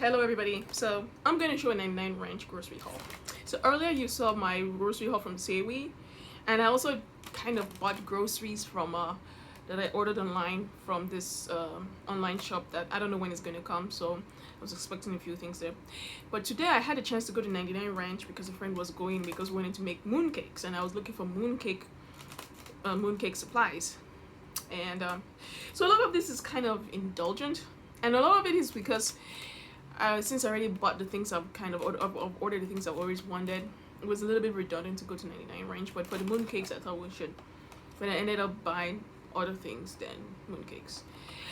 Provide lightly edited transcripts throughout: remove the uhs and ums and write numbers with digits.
Hello everybody. So I'm going to show a 99 ranch grocery haul. So earlier you saw my grocery haul from Sewi, and I also kind of bought groceries from that I ordered online from this online shop that I don't know when it's going to come, so I was expecting a few things there. But today I had a chance to go to 99 ranch because a friend was going because we wanted to make mooncakes, and I was looking for mooncake supplies. And so a lot of this is kind of indulgent, and a lot of it is because since I already bought the things I've kind of ordered the things I've always wanted, it was a little bit redundant to go to 99 range. But for the mooncakes, I thought we should. But I ended up buying other things than mooncakes.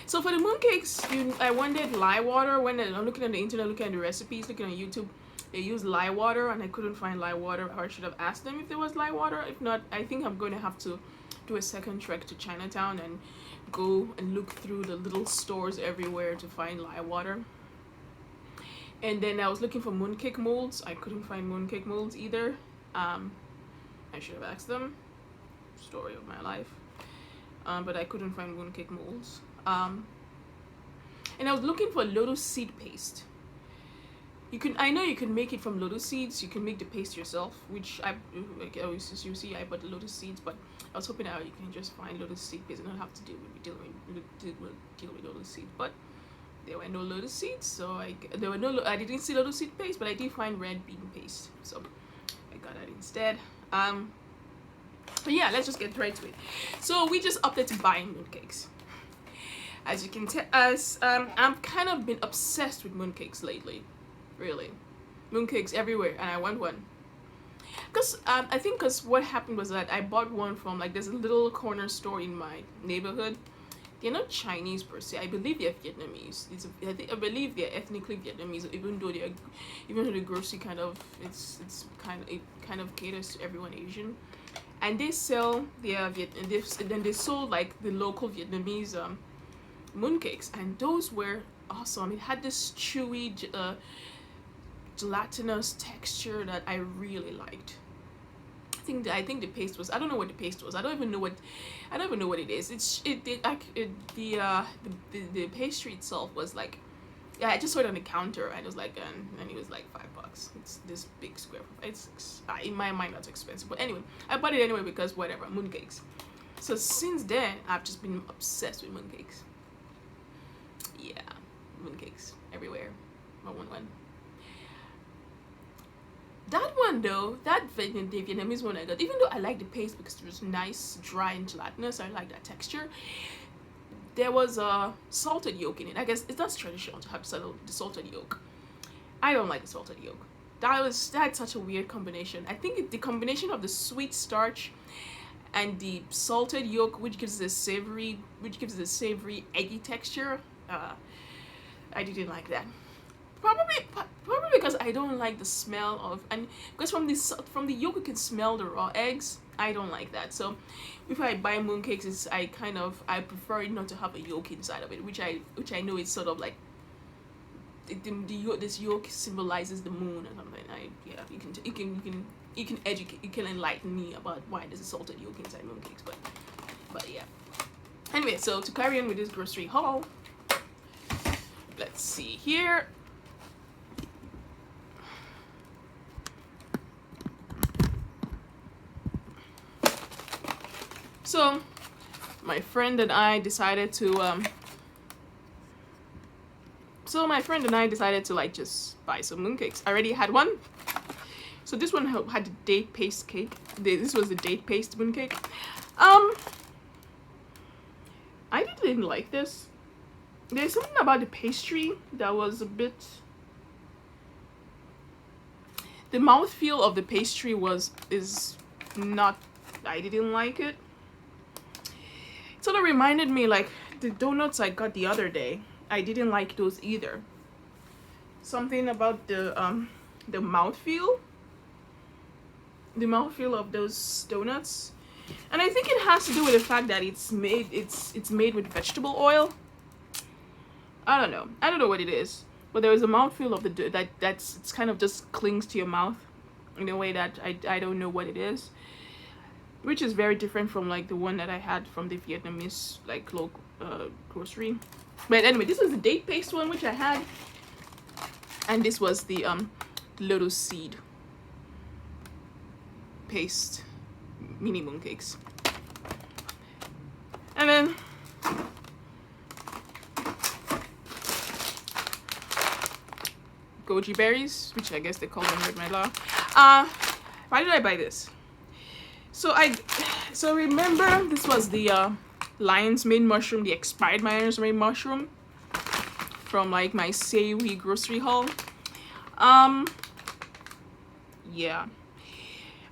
So for the mooncakes, I wanted lye water. When I'm looking on the internet, looking at the recipes, looking on YouTube, they use lye water, and I couldn't find lye water. Or I should have asked them if there was lye water. If not, I think I'm going to have to do a second trek to Chinatown and go and look through the little stores everywhere to find lye water. And then I was looking for mooncake molds. I couldn't find mooncake molds either. I should have asked them. Story of my life. But I couldn't find mooncake molds. And I was looking for lotus seed paste. I know you can make it from lotus seeds. You can make the paste yourself, which you see, I bought the lotus seeds, but I was hoping that you can just find lotus seed paste and not have to deal with lotus seeds. But there were no lotus seeds, so I didn't see lotus seed paste, but I did find red bean paste, so I got that instead. But yeah, let's just get right to it. So we just opted to buy mooncakes. As you can tell, I've kind of been obsessed with mooncakes lately, really. Mooncakes everywhere, and I want one. I think what happened was that I bought one from, like, there's a little corner store in my neighborhood. They're not Chinese per se. I believe they're Vietnamese. I believe they're ethnically Vietnamese, even though the grocery it kind of caters to everyone Asian, and they sell then they sold like the local Vietnamese mooncakes, and those were awesome. It had this chewy gelatinous texture that I really liked. I think the paste was, I don't know what the paste was. I don't even know what it is. The pastry itself was like, yeah, I just saw it on the counter, and it was like, and it was like $5. It's this big square. It's in my mind that's expensive, but anyway, I bought it anyway because whatever, mooncakes. So since then, I've just been obsessed with mooncakes. Yeah, mooncakes everywhere. I want one. That one though, the Vietnamese one I got, even though I like the paste because it was nice, dry, and gelatinous, I like that texture, there was a salted yolk in it. I guess it's not traditional to have the salted yolk. I don't like the salted yolk. That's such a weird combination. I think the combination of the sweet starch and the salted yolk, which gives it a savory eggy texture, I didn't like that. Probably because I don't like the smell of, and because from the yolk you can smell the raw eggs. I don't like that. So if I buy mooncakes, I prefer it not to have a yolk inside of it, which I know is sort of like this yolk symbolizes the moon or something. You can enlighten me about why there's a salted yolk inside mooncakes, but yeah. Anyway, so to carry on with this grocery haul, let's see here. So my friend and I decided to like just buy some mooncakes. I already had one. So this one had the date paste cake. This was the date paste mooncake. I didn't like this. There's something about the pastry that was a bit. The mouthfeel of the pastry is not. I didn't like it. It sort of reminded me like the donuts I got the other day. I didn't like those either. Something about the mouthfeel. The mouthfeel of those donuts. And I think it has to do with the fact that it's made with vegetable oil. I don't know what it is. But there is a mouthfeel of it's kind of just clings to your mouth in a way that I don't know what it is. Which is very different from like the one that I had from the Vietnamese like local grocery. But anyway, this was the date paste one which I had. And this was the lotus seed paste mini mooncakes. And then goji berries, which I guess they call them red melon. Why did I buy this? So remember, this was the lion's mane mushroom, the expired lion's mane mushroom from like my Seaweed grocery haul. Yeah,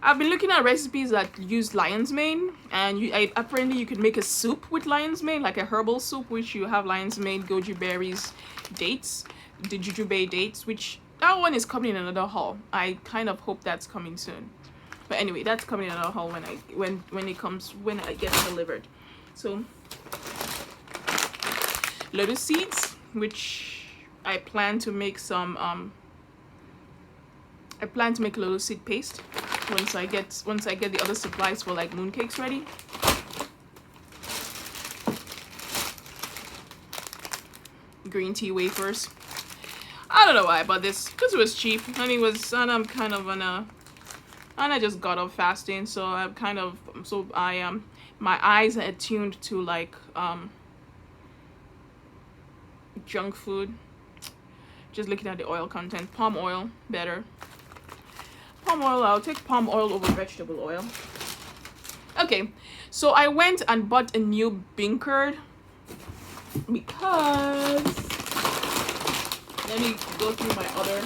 I've been looking at recipes that use lion's mane, and apparently you could make a soup with lion's mane, like a herbal soup, which you have lion's mane, goji berries, dates, the jujube dates, which that one is coming in another haul. I kind of hope that's coming soon. But anyway, that's coming in another haul when it gets delivered. So lotus seeds, which I plan to make some I plan to make lotus seed paste once I get the other supplies for like mooncakes ready. Green tea wafers. I don't know why I bought this, because it was cheap and I'm kind of and I just got off fasting, so my eyes are attuned to like junk food. Just looking at the oil content. Palm oil, better. Palm oil, I'll take palm oil over vegetable oil. Okay, so I went and bought a new bean curd because, let me go through my other,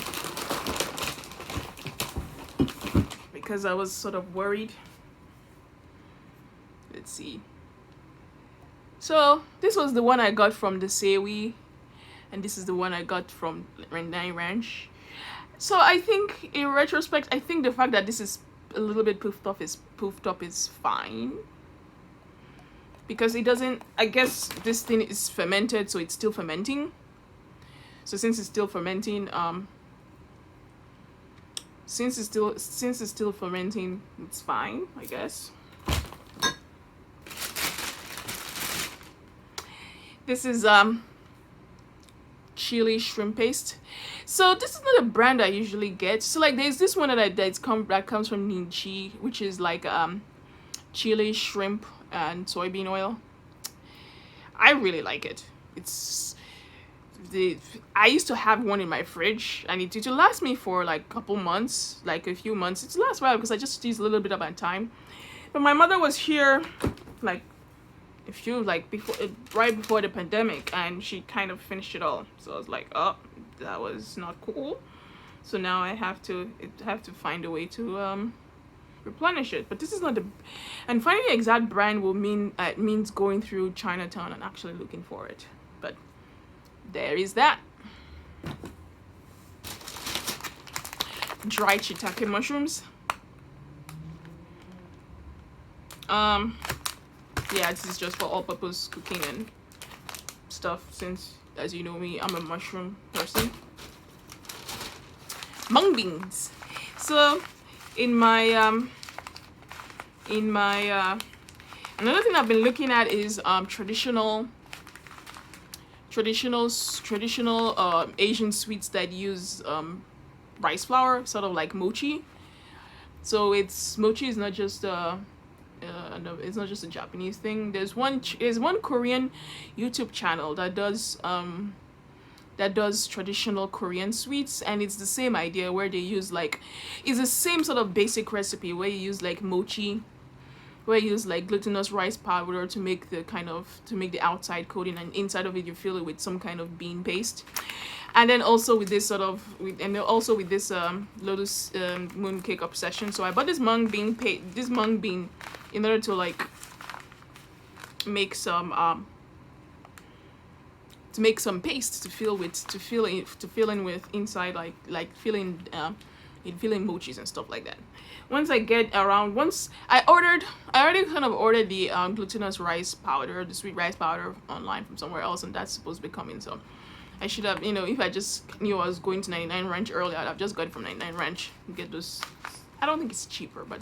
because I was sort of worried. Let's see. So this was the one I got from the Seaweed, and this is the one I got from Nine Ranch. So I think in retrospect, I think the fact that this is a little bit poofed up is fine, because it doesn't, I guess this thing is fermented, so it's still fermenting. So since it's still fermenting, since it's still fermenting, it's fine, I guess. This is chili shrimp paste. So this is not a brand I usually get. So like there's this one that comes from Ningxi, which is like chili, shrimp, and soybean oil. I really like it. I used to have one in my fridge, and it used to last me for like a couple months, like a few months. It lasts well because I just use a little bit of my time. But my mother was here like right before the pandemic, and she kind of finished it all. So I was like, oh, that was not cool. So now I have to find a way to replenish it. But this is not and finding the exact brand will means going through Chinatown and actually looking for it. But there is that. Dried shiitake mushrooms. Yeah, this is just for all-purpose cooking and stuff, since, as you know me, I'm a mushroom person. Mung beans. So in my another thing I've been looking at is traditional Asian sweets that use rice flour, sort of like mochi. So mochi is not just no, it's not just a Japanese thing. There's one Korean YouTube channel that does traditional Korean sweets, and it's the same idea where they use it's the same sort of basic recipe where you use like mochi, where you use like glutinous rice powder to make the outside coating, and inside of it you fill it with some kind of bean paste. And then also with this lotus mooncake obsession. So I bought this mung bean in order to like make some paste to fill in with inside, filling mochis and stuff like that. Once I already kind of ordered the glutinous rice powder, the sweet rice powder online from somewhere else, and that's supposed to be coming. So I should have, if I just knew I was going to 99 Ranch earlier, I'd have just got it from 99 Ranch and get those. I don't think it's cheaper, but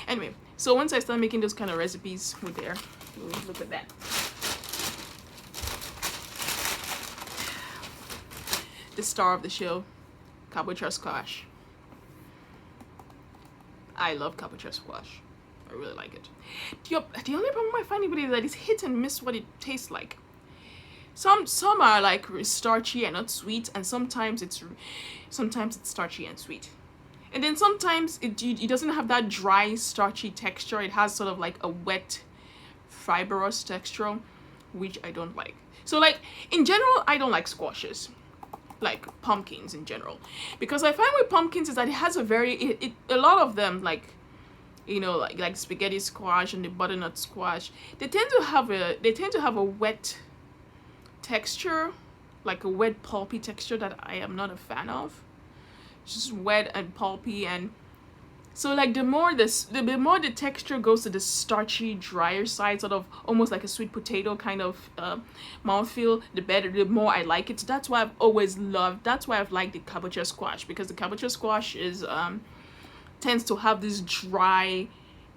anyway. So once I start making those kind of recipes, we'll look at that. The star of the show, Cabochon squash. I love cabochon squash. I really like it. The only problem I find with it is that it's hit and miss what it tastes like. Some are like starchy and not sweet, and sometimes it's starchy and sweet. And then sometimes it doesn't have that dry starchy texture. It has sort of like a wet fibrous texture, which I don't like. So like in general, I don't like squashes, like pumpkins in general, because I find with pumpkins is that it has a very a lot of them, like, you know, like spaghetti squash and the butternut squash, they tend to have a wet texture, like a wet pulpy texture that I am not a fan of. It's just wet and pulpy, and so like the more the texture goes to the starchy, drier side, sort of almost like a sweet potato kind of mouthfeel, the better, the more I like it. So that's why I've liked the cabochon squash, because the cabochon squash is tends to have this dry,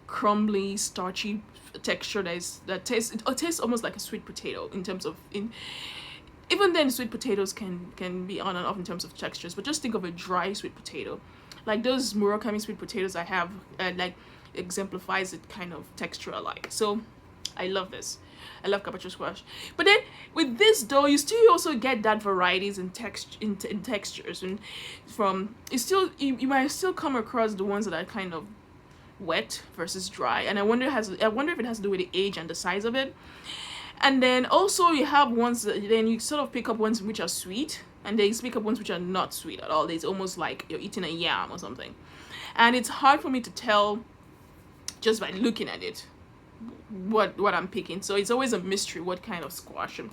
crumbly, starchy texture that tastes almost like a sweet potato in terms of even then sweet potatoes can be on and off in terms of textures, but just think of a dry sweet potato. Like those Murakami sweet potatoes I have, like exemplifies it kind of texture alike. So I love this. I love cabochon squash. But then with this though, you still also get that varieties in textures, and you might still come across the ones that are kind of wet versus dry. And I wonder if it has to do with the age and the size of it. And then also you have ones that then you sort of pick up ones which are sweet, and then you pick up ones which are not sweet at all. It's almost like you're eating a yam or something. And it's hard for me to tell just by looking at it what I'm picking. So it's always a mystery what kind of squash I'm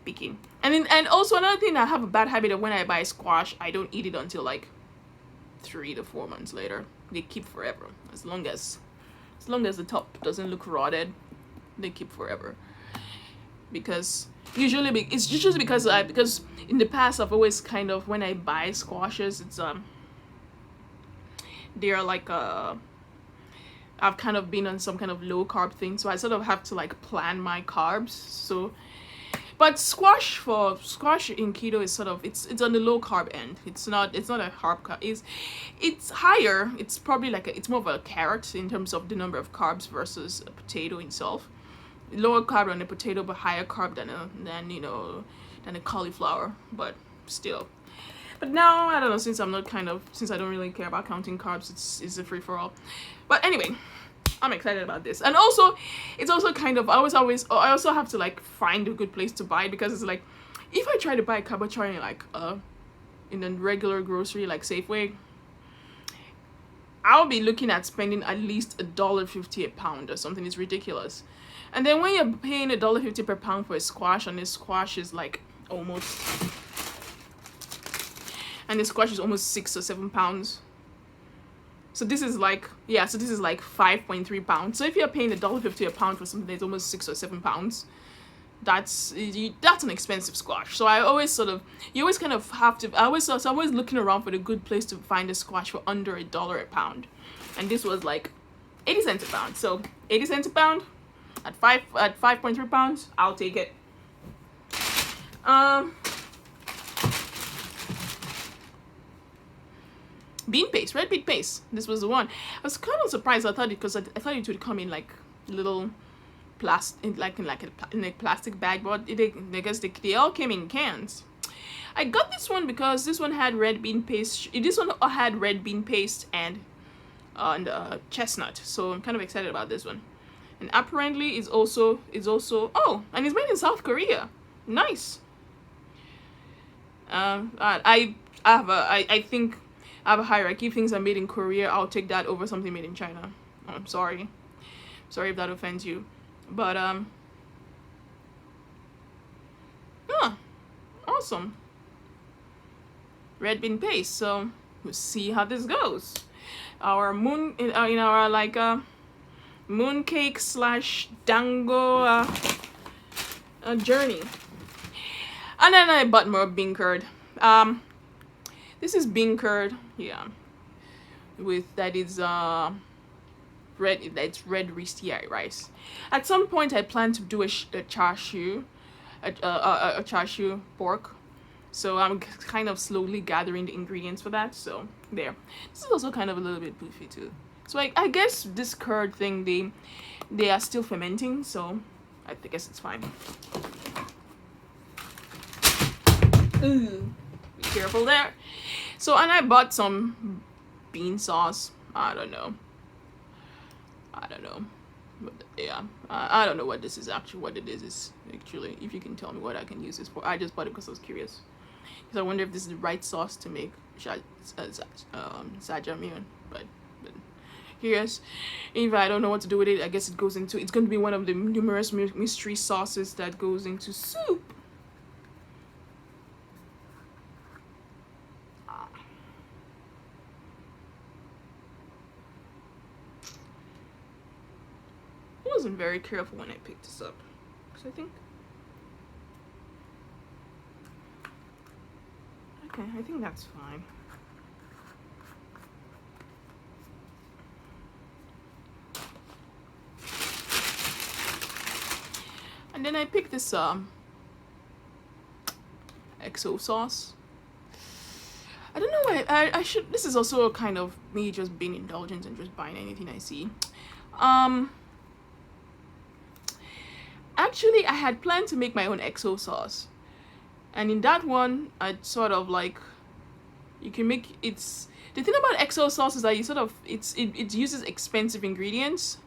picking. And also another thing, I have a bad habit of when I buy squash, I don't eat it until like 3 to 4 months later. They keep forever. As long as the top doesn't look rotted, they keep forever. Because it's usually because in the past I've always kind of, when I buy squashes, it's they're like I've kind of been on some kind of low carb thing, so I sort of have to like plan my carbs. So but squash in keto is sort of it's on the low carb end. It's not a carb, it's higher. It's probably like it's more of a carrot in terms of the number of carbs versus a potato itself. Lower carb on the potato, but higher carb than a cauliflower, but still. But now I don't know, since I don't really care about counting carbs, it's a free for all. But anyway, I'm excited about this. And also it's also kind of I also have to like find a good place to buy it, because it's like if I try to buy cabochon in a regular grocery like Safeway, I'll be looking at spending at least $1.50 a pound or something. It's ridiculous. And then when you're paying $1.50 per pound for a squash, and this squash is like almost 6 or 7 pounds. So this is like 5.3 pounds. So if you're paying $1.50 a pound for something that's almost 6 or 7 pounds, that's an expensive squash. So I'm always looking around for the good place to find a squash for under $1 a pound. And this was like 80 cents a pound. So 80 cents a pound at 5.3 pounds, I'll take it. Bean paste, red bean paste. This was the one. I was kind of surprised. I thought it would come in like little in a plastic bag, but because they all came in cans. I got this one because this one had red bean paste. This one had red bean paste and chestnut. So I'm kind of excited about this one. And apparently it's also and it's made in South Korea. Nice. I think I have a hierarchy. If things are made in Korea, I'll take that over something made in China. I'm sorry if that offends you, but awesome. Red bean paste. So we'll see how this goes. Our mooncake / dango journey. And then I bought more bean curd. This is bean curd, yeah, it's red risty rice. At some point I plan to do a char siu, a char siu pork, So I'm kind of slowly gathering the ingredients for that. So there. This is also kind of a little bit boofy too. So I guess this curd thing, they are still fermenting, so I guess it's fine. Ooh, be careful there. So, and I bought some bean sauce. I don't know. But yeah, I don't know what this is actually. What it is actually. If you can tell me what I can use this for. I just bought it because I was curious. Because I wonder if this is the right sauce to make jajangmyeon. But yes, if I don't know what to do with it, I guess it's going to be one of the numerous mystery sauces that goes into soup. I wasn't very careful when I picked this up, because I think that's fine. And then I picked this XO sauce. I don't know why I should. This is also kind of me just being indulgent and just buying anything I see. Actually, I had planned to make my own XO sauce, and in that one, I sort of like, you can make it's the thing about XO sauce is that you sort of it uses expensive ingredients,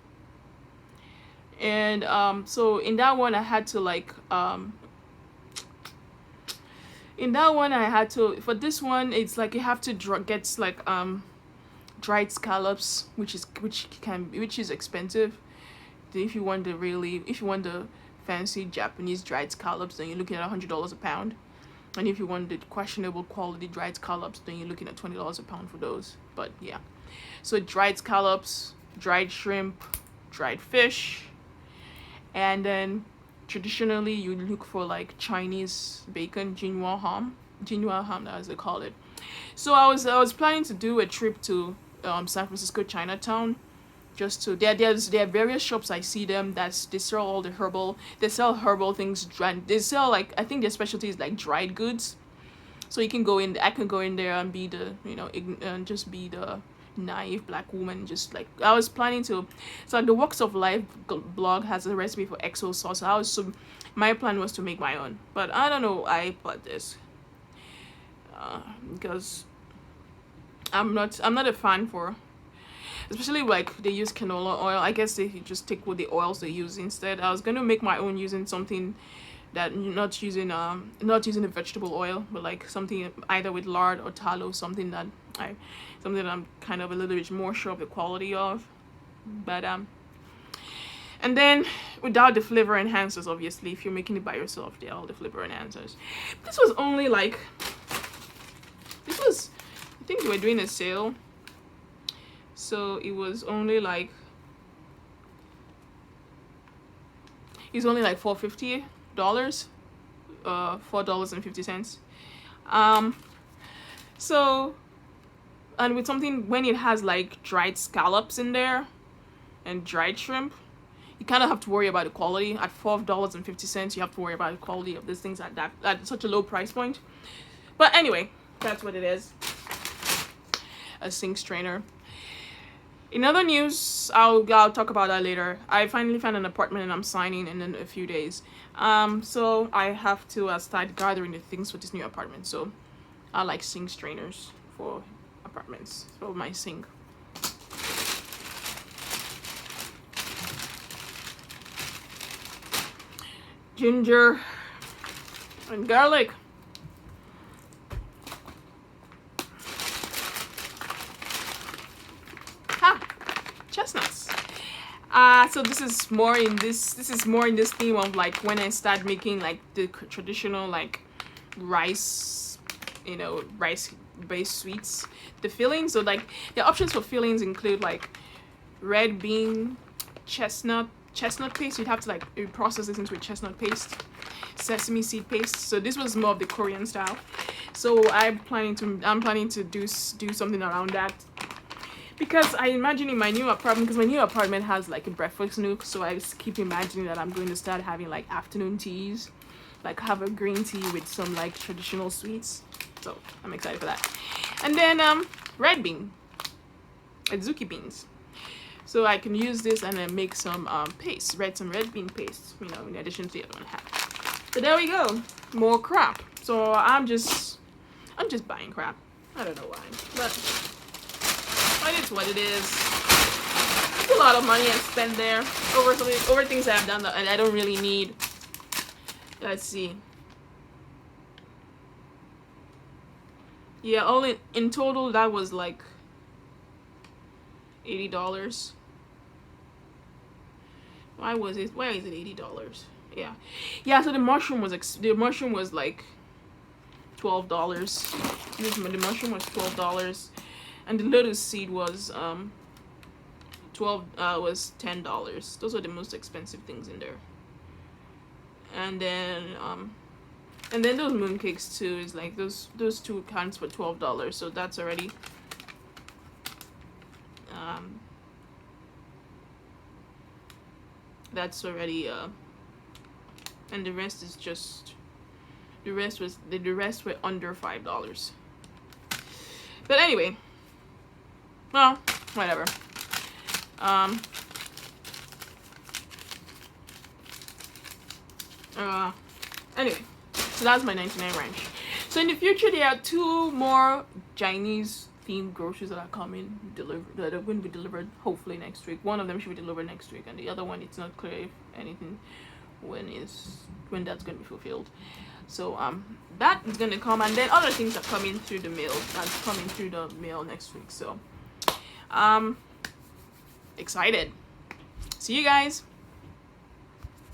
and so in that one I had to like in that one I had to, for this one it's like you have to get like dried scallops, which is expensive. If you want the fancy Japanese dried scallops, then you're looking at $100 a pound. And if you want the questionable quality dried scallops, then you're looking at $20 a pound for those. But yeah, so dried scallops, dried shrimp, dried fish, and then traditionally you look for like Chinese bacon, jinhua ham, as they call it. So I was planning to do a trip to San Francisco Chinatown, just to there are various shops I see them that they sell all the herbal, they sell herbal things, they sell like, I think their specialty is like dried goods. So you can go in, I can go in there and be the, and just be the naive black woman, just like I was planning to. So like the Walks of Life blog has a recipe for XO sauce. My plan was to make my own, but I don't know, I bought this because I'm not a fan for, especially like they use canola oil. I guess they just take with the oils they use instead. I was gonna make my own using something that not using a vegetable oil, but like something either with lard or tallow, something that I'm kind of a little bit more sure of the quality of. But and then without the flavor enhancers, obviously if you're making it by yourself, they're all the flavor enhancers. This was only like, I think they were doing a sale, so it was only like, it's only like $4.50, $4.50. So, and with something, when it has like dried scallops in there and dried shrimp, you kind of have to worry about the quality. At $4.50, you have to worry about the quality of these things at such a low price point. But anyway, that's what it is. A sink strainer. In other news, I'll talk about that later. I finally found an apartment and I'm signing in a few days. So I have to start gathering the things for this new apartment. So I like sink strainers for apartments, for my sink. Ginger and garlic. Chestnuts. So this is more in this theme of like when I start making like the traditional like rice based sweets. The fillings, so like the options for fillings include like red bean, chestnut paste. You'd have to like process this into a chestnut paste, sesame seed paste. So this was more of the Korean style. So I'm planning to do something around that. Because I imagine in my new apartment, because my new apartment has like a breakfast nook, so I just keep imagining that I'm going to start having like afternoon teas like have a green tea with some like traditional sweets. So I'm excited for that. And then red bean, adzuki beans. So I can use this and then make some paste, some red bean paste, you know, in addition to the other one I have. So there we go, more crap. So I'm just buying crap. I don't know why, but it's what it is. It's a lot of money I spent there over things that I've done that I don't really need. Let's see. Yeah, only in total that was like $80. Why is it $80? Yeah, so the mushroom was like $12. The mushroom was $12, and the lotus seed was was $10. Those are the most expensive things in there. And then those mooncakes too is like those two cans for $12. So that's already and the rest is just the rest were under $5. But anyway, well, whatever. Anyway, so that's my 99 ranch. So in the future, there are 2 more Chinese themed groceries that are coming, that are going to be delivered hopefully next week. One of them should be delivered next week, and the other one, it's not clear if anything when that's going to be fulfilled. So that is going to come, and then other things are coming through the mail. That's coming through the mail next week. So excited. See you guys.